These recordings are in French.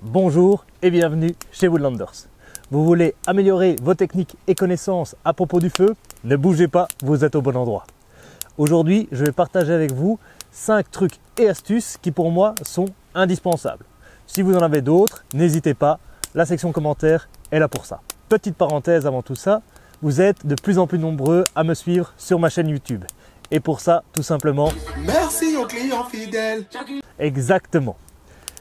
Bonjour et bienvenue chez Woodlanders. Vous voulez améliorer vos techniques et connaissances à propos du feu? Ne bougez pas, vous êtes au bon endroit. Aujourd'hui, je vais partager avec vous 5 trucs et astuces qui pour moi sont indispensables. Si vous en avez d'autres, n'hésitez pas, la section commentaires est là pour ça. Petite parenthèse avant tout ça, vous êtes de plus en plus nombreux à me suivre sur ma chaîne YouTube. Et pour ça, tout simplement, merci aux clients fidèles. Exactement.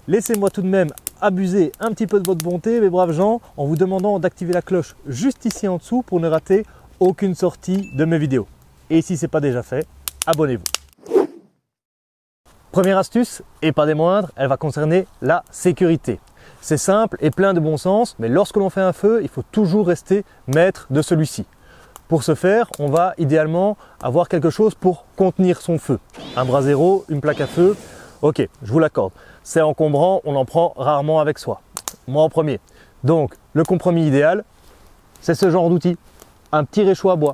Laissez-moi tout de même abuser un petit peu de votre bonté, mes braves gens, en vous demandant d'activer la cloche juste ici en dessous pour ne rater aucune sortie de mes vidéos. Et si ce n'est pas déjà fait, abonnez-vous. Première astuce, et pas des moindres, elle va concerner la sécurité. C'est simple et plein de bon sens, mais lorsque l'on fait un feu, il faut toujours rester maître de celui-ci. Pour ce faire, on va idéalement avoir quelque chose pour contenir son feu. Un brasero, une plaque à feu, ok, je vous l'accorde. C'est encombrant, on en prend rarement avec soi. Moi en premier. Donc, le compromis idéal, c'est ce genre d'outil. Un petit réchaud à bois.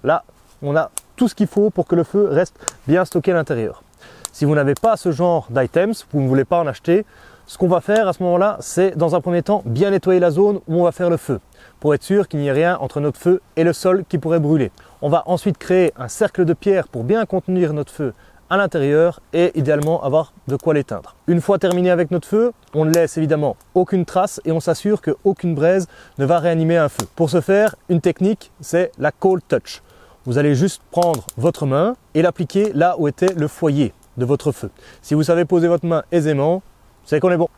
Là, on a tout ce qu'il faut pour que le feu reste bien stocké à l'intérieur. Si vous n'avez pas ce genre d'items, vous ne voulez pas en acheter, ce qu'on va faire à ce moment-là, c'est dans un premier temps bien nettoyer la zone où on va faire le feu, pour être sûr qu'il n'y ait rien entre notre feu et le sol qui pourrait brûler. On va ensuite créer un cercle de pierre pour bien contenir notre feu à l'intérieur et idéalement avoir de quoi l'éteindre. Une fois terminé avec notre feu, on ne laisse évidemment aucune trace et on s'assure qu'aucune braise ne va réanimer un feu. Pour ce faire, une technique, c'est la cold touch. Vous allez juste prendre votre main et l'appliquer là où était le foyer de votre feu. Si vous savez poser votre main aisément, c'est qu'on est bon.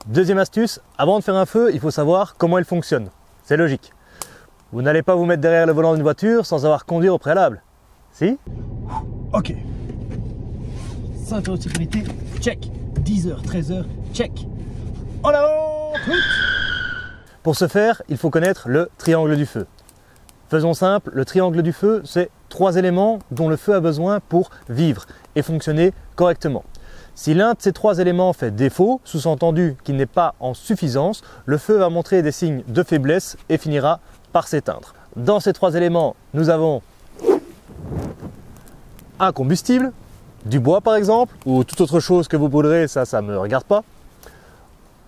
Deuxième astuce, avant de faire un feu, il faut savoir comment il fonctionne. C'est logique. Vous n'allez pas vous mettre derrière le volant d'une voiture sans avoir conduit au préalable. Si? Ok. Ceinture de sécurité, check. 10h, 13h, check. En avant! Pour ce faire, il faut connaître le triangle du feu. Faisons simple, le triangle du feu, c'est 3 éléments dont le feu a besoin pour vivre et fonctionner correctement. Si l'un de ces 3 éléments fait défaut, sous-entendu qu'il n'est pas en suffisance, le feu va montrer des signes de faiblesse et finira par s'éteindre. Dans ces 3 éléments, nous avons un combustible, du bois par exemple, ou toute autre chose que vous brûlerez, ça ne me regarde pas,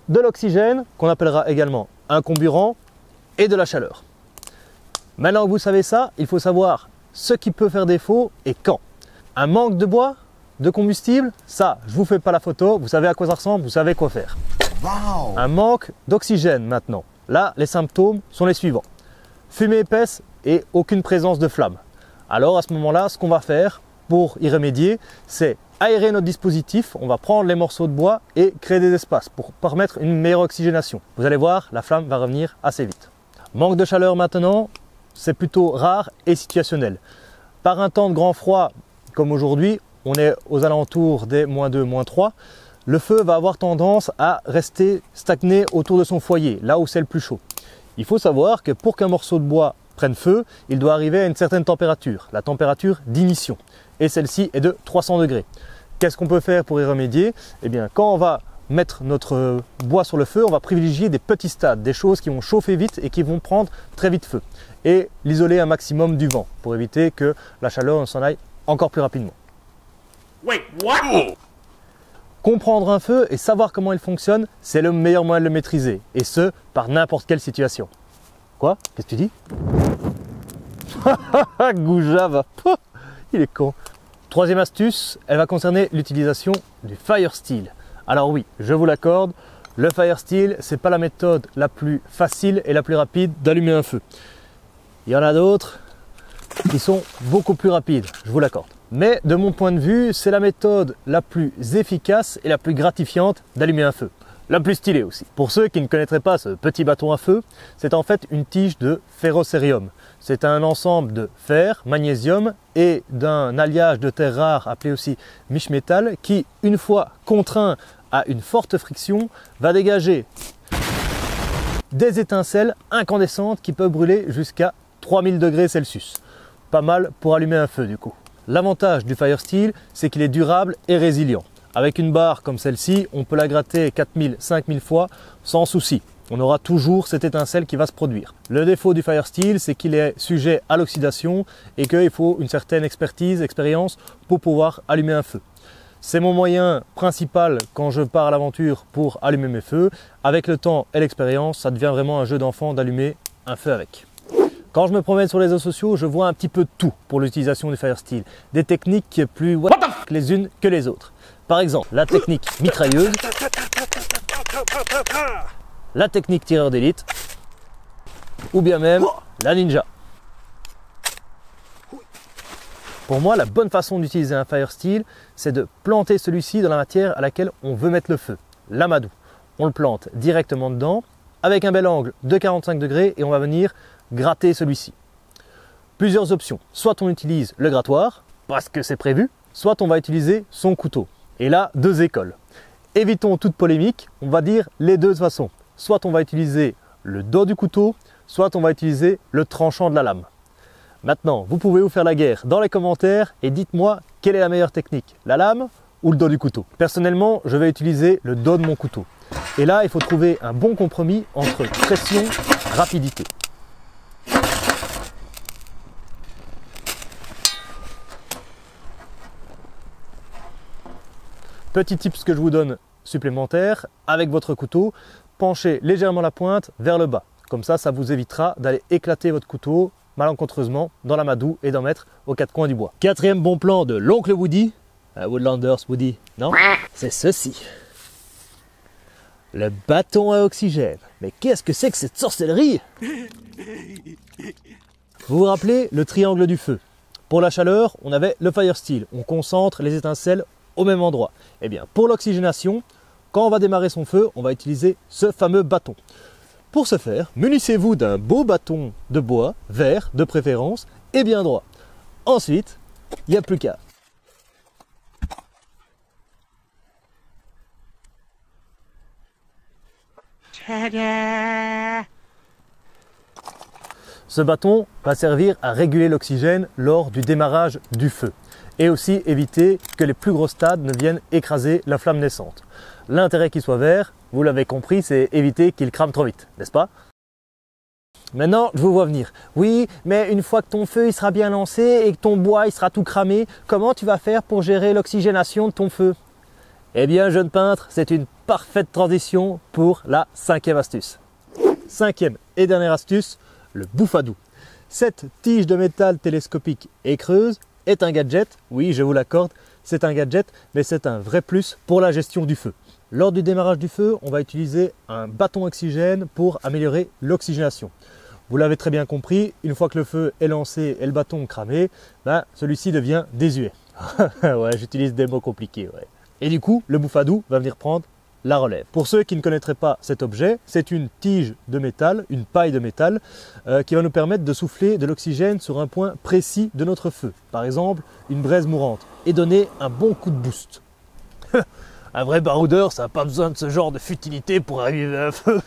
de l'oxygène, qu'on appellera également un comburant, et de la chaleur. Maintenant que vous savez ça, il faut savoir ce qui peut faire défaut et quand. Un manque de bois, de combustible, ça, je vous fais pas la photo, vous savez à quoi ça ressemble, vous savez quoi faire. Wow. Un manque d'oxygène maintenant. Là, les symptômes sont les suivants. Fumée épaisse et aucune présence de flamme. Alors à ce moment-là, ce qu'on va faire pour y remédier, c'est aérer notre dispositif. On va prendre les morceaux de bois et créer des espaces pour permettre une meilleure oxygénation. Vous allez voir, la flamme va revenir assez vite. Manque de chaleur maintenant, c'est plutôt rare et situationnel. Par un temps de grand froid comme aujourd'hui, on est aux alentours des -2, -3, le feu va avoir tendance à rester stagné autour de son foyer, là où c'est le plus chaud. Il faut savoir que pour qu'un morceau de bois prenne feu, il doit arriver à une certaine température, la température d'ignition, et celle-ci est de 300 degrés. Qu'est-ce qu'on peut faire pour y remédier? Eh bien, quand on va mettre notre bois sur le feu, on va privilégier des petits stades, des choses qui vont chauffer vite et qui vont prendre très vite feu, et l'isoler un maximum du vent, pour éviter que la chaleur ne s'en aille encore plus rapidement. Wait, what? Comprendre un feu et savoir comment il fonctionne, c'est le meilleur moyen de le maîtriser, et ce, par n'importe quelle situation. Quoi? Qu'est-ce que tu dis? Goujava, il est con. Troisième astuce, elle va concerner l'utilisation du fire steel. Alors oui, je vous l'accorde, le fire steel, c'est pas la méthode la plus facile et la plus rapide d'allumer un feu. Il y en a d'autres qui sont beaucoup plus rapides, je vous l'accorde. Mais de mon point de vue, c'est la méthode la plus efficace et la plus gratifiante d'allumer un feu. La plus stylée aussi. Pour ceux qui ne connaîtraient pas ce petit bâton à feu, c'est en fait une tige de ferrocérium. C'est un ensemble de fer, magnésium et d'un alliage de terres rares appelé aussi miche-métal qui, une fois contraint à une forte friction, va dégager des étincelles incandescentes qui peuvent brûler jusqu'à 3000 degrés Celsius. Pas mal pour allumer un feu du coup. L'avantage du fire steel, c'est qu'il est durable et résilient. Avec une barre comme celle-ci, on peut la gratter 4000, 5000 fois sans souci. On aura toujours cette étincelle qui va se produire. Le défaut du fire steel, c'est qu'il est sujet à l'oxydation et qu'il faut une certaine expertise, expérience pour pouvoir allumer un feu. C'est mon moyen principal quand je pars à l'aventure pour allumer mes feux. Avec le temps et l'expérience, ça devient vraiment un jeu d'enfant d'allumer un feu avec. Quand je me promène sur les réseaux sociaux, je vois un petit peu tout pour l'utilisation du Firesteel. Des techniques plus les unes que les autres. Par exemple, la technique mitrailleuse, la technique tireur d'élite, ou bien même la ninja. Pour moi, la bonne façon d'utiliser un Firesteel, c'est de planter celui-ci dans la matière à laquelle on veut mettre le feu, l'amadou. On le plante directement dedans, avec un bel angle de 45 degrés et on va venir gratter celui-ci. Plusieurs options, soit on utilise le grattoir, parce que c'est prévu, soit on va utiliser son couteau. Et là, deux écoles. Évitons toute polémique, on va dire les deux façons. Soit on va utiliser le dos du couteau, soit on va utiliser le tranchant de la lame. Maintenant, vous pouvez vous faire la guerre dans les commentaires et dites-moi quelle est la meilleure technique, la lame ou le dos du couteau. Personnellement, je vais utiliser le dos de mon couteau. Et là, il faut trouver un bon compromis entre pression et rapidité. Petit tips que je vous donne supplémentaire, avec votre couteau, penchez légèrement la pointe vers le bas. Comme ça, ça vous évitera d'aller éclater votre couteau malencontreusement dans l'amadou et d'en mettre aux quatre coins du bois. Quatrième bon plan de l'oncle Woody, Woodlanders Woody, non? C'est ceci. Le bâton à oxygène. Mais qu'est-ce que c'est que cette sorcellerie? Vous vous rappelez le triangle du feu? Pour la chaleur, on avait le Firesteel. On concentre les étincelles au même endroit. Eh bien, pour l'oxygénation, quand on va démarrer son feu, on va utiliser ce fameux bâton. Pour ce faire, munissez-vous d'un beau bâton de bois, vert de préférence, et bien droit. Ensuite, il n'y a plus qu'à. Ce bâton va servir à réguler l'oxygène lors du démarrage du feu et aussi éviter que les plus gros stades ne viennent écraser la flamme naissante. L'intérêt qu'il soit vert, vous l'avez compris, c'est éviter qu'il crame trop vite, n'est-ce pas? Maintenant, je vous vois venir. Oui, mais une fois que ton feu il sera bien lancé et que ton bois il sera tout cramé, comment tu vas faire pour gérer l'oxygénation de ton feu? Eh bien, jeune peintre, c'est une parfaite transition pour la cinquième astuce. Cinquième et dernière astuce, le bouffadou. Cette tige de métal télescopique et creuse est un gadget, oui je vous l'accorde, c'est un gadget, mais c'est un vrai plus pour la gestion du feu. Lors du démarrage du feu, on va utiliser un bâton oxygène pour améliorer l'oxygénation. Vous l'avez très bien compris, une fois que le feu est lancé et le bâton cramé, ben, celui-ci devient désuet. Ouais, j'utilise des mots compliqués. Ouais. Et du coup, le bouffadou va venir prendre la relève. Pour ceux qui ne connaîtraient pas cet objet, c'est une tige de métal, une paille de métal, qui va nous permettre de souffler de l'oxygène sur un point précis de notre feu. Par exemple, une braise mourante, et donner un bon coup de boost. Un vrai baroudeur, ça n'a pas besoin de ce genre de futilité pour arriver à un feu.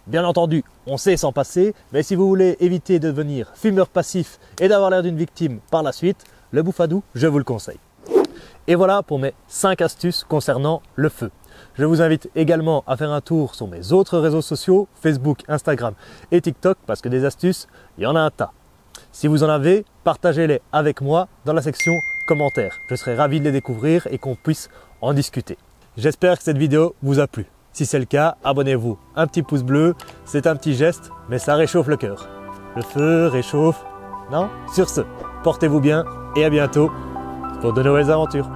Bien entendu, on sait s'en passer, mais si vous voulez éviter de devenir fumeur passif et d'avoir l'air d'une victime par la suite, le bouffadou, je vous le conseille. Et voilà pour mes 5 astuces concernant le feu. Je vous invite également à faire un tour sur mes autres réseaux sociaux, Facebook, Instagram et TikTok, parce que des astuces, il y en a un tas. Si vous en avez, partagez-les avec moi dans la section commentaires. Je serai ravi de les découvrir et qu'on puisse en discuter. J'espère que cette vidéo vous a plu. Si c'est le cas, abonnez-vous. Un petit pouce bleu, c'est un petit geste, mais ça réchauffe le cœur. Le feu réchauffe, non? Sur ce, portez-vous bien et à bientôt pour de nouvelles aventures.